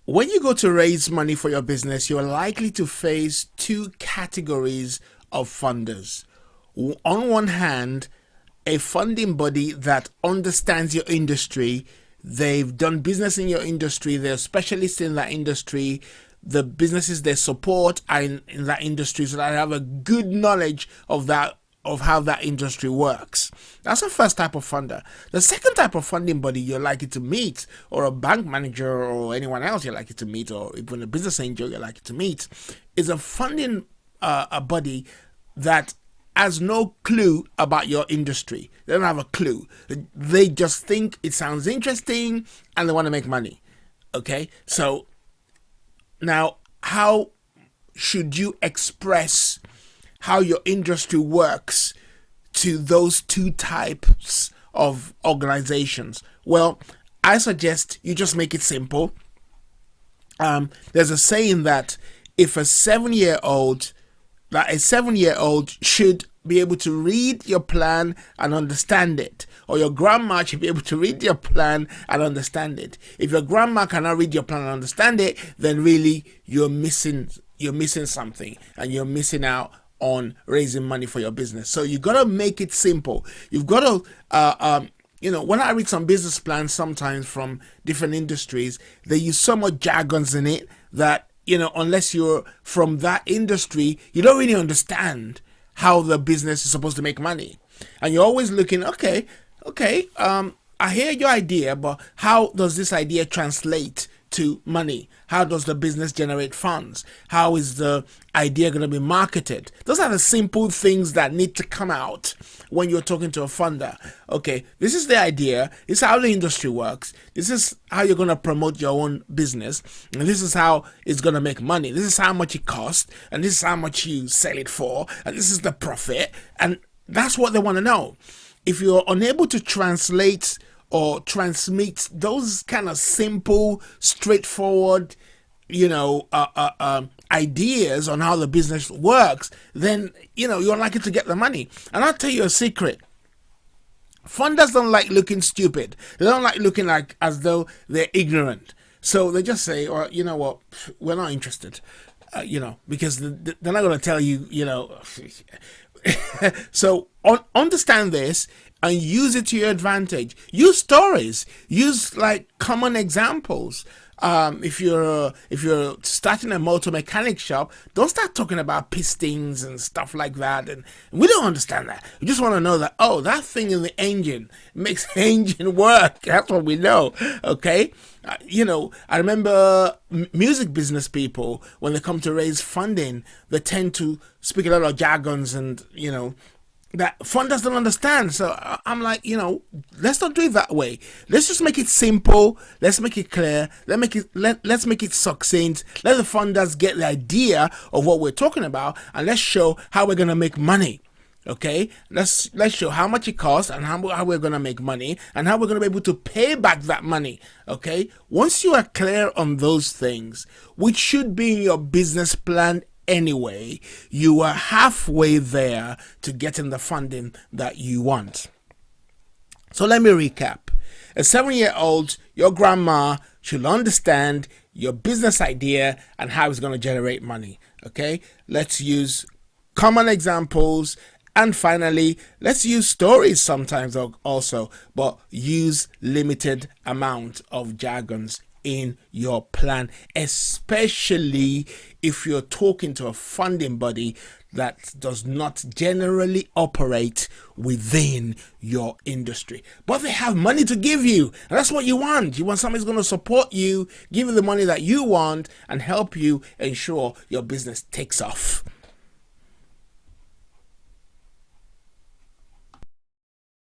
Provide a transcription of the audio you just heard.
When you go to raise money for your business, you're likely to face two categories of funders. On one hand, a funding body that understands your industry, they've done business in your industry, they're specialists in that industry, the businesses they support are in that industry, so that they have a good knowledge of how that industry works. That's the first type of funder. The second type of funding body you're likely to meet, or a bank manager or anyone else you're likely to meet, or even a business angel you're likely to meet, is a funding a body that has no clue about your industry. They don't have a clue. They just think it sounds interesting and they want to make money. Okay? So now, how should you express how your industry works to those two types of organizations? Well, I suggest you just make it simple. There's a saying that if a 7-year-old, that a 7-year-old should be able to read your plan and understand it, or your grandma should be able to read your plan and understand it. If your grandma cannot read your plan and understand it, then really you're missing something, and you're missing out on raising money for your business. So you got to make it simple. You've got to when I read some business plans sometimes from different industries, they use so much jargons in it that, unless you're from that industry, you don't really understand how the business is supposed to make money. And you're always looking, okay, I hear your idea, but how does this idea translate to money? How does the business generate funds? How is the idea going to be marketed? Those are the simple things that need to come out when you're talking to a funder. Okay, this is the idea. This is how the industry works. This is how you're going to promote your own business. And this is how it's going to make money. This is how much it costs. And this is how much you sell it for. And this is the profit. And that's what they want to know. If you're unable to translate or transmit those kind of simple, straightforward, ideas on how the business works, then, you're likely to get the money. And I'll tell you a secret. Funders don't like looking stupid. They don't like looking like as though they're ignorant. So they just say, well, you know what, we're not interested, because they're not going to tell you, So understand this and use it to your advantage. Use stories. Use like common examples. If you're starting a motor mechanic shop, don't start talking about pistons and stuff like that. And we don't understand that. We just want to know that, that thing in the engine makes the engine work. That's what we know. Okay. I remember music business people, when they come to raise funding, they tend to speak a lot of jargons and, that funders don't understand. So I'm like, let's not do it that way. Let's just make it simple. Let's make it clear. Let's make it succinct. Let the funders get the idea of what we're talking about, and let's show how we're gonna make money. Okay, let's show how much it costs and how we're gonna make money and how we're gonna be able to pay back that money. Okay, once you are clear on those things, which should be in your business plan anyway, you are halfway there to getting the funding that you want. So let me recap. A 7-year-old, your grandma should understand your business idea and how it's going to generate money. Okay, let's use common examples. And finally, let's use stories sometimes also, but use limited amount of jargons in your plan, especially if you're talking to a funding body that does not generally operate within your industry, but they have money to give you, and that's what you want. You want somebody who's going to support you, give you the money that you want, and help you ensure your business takes off.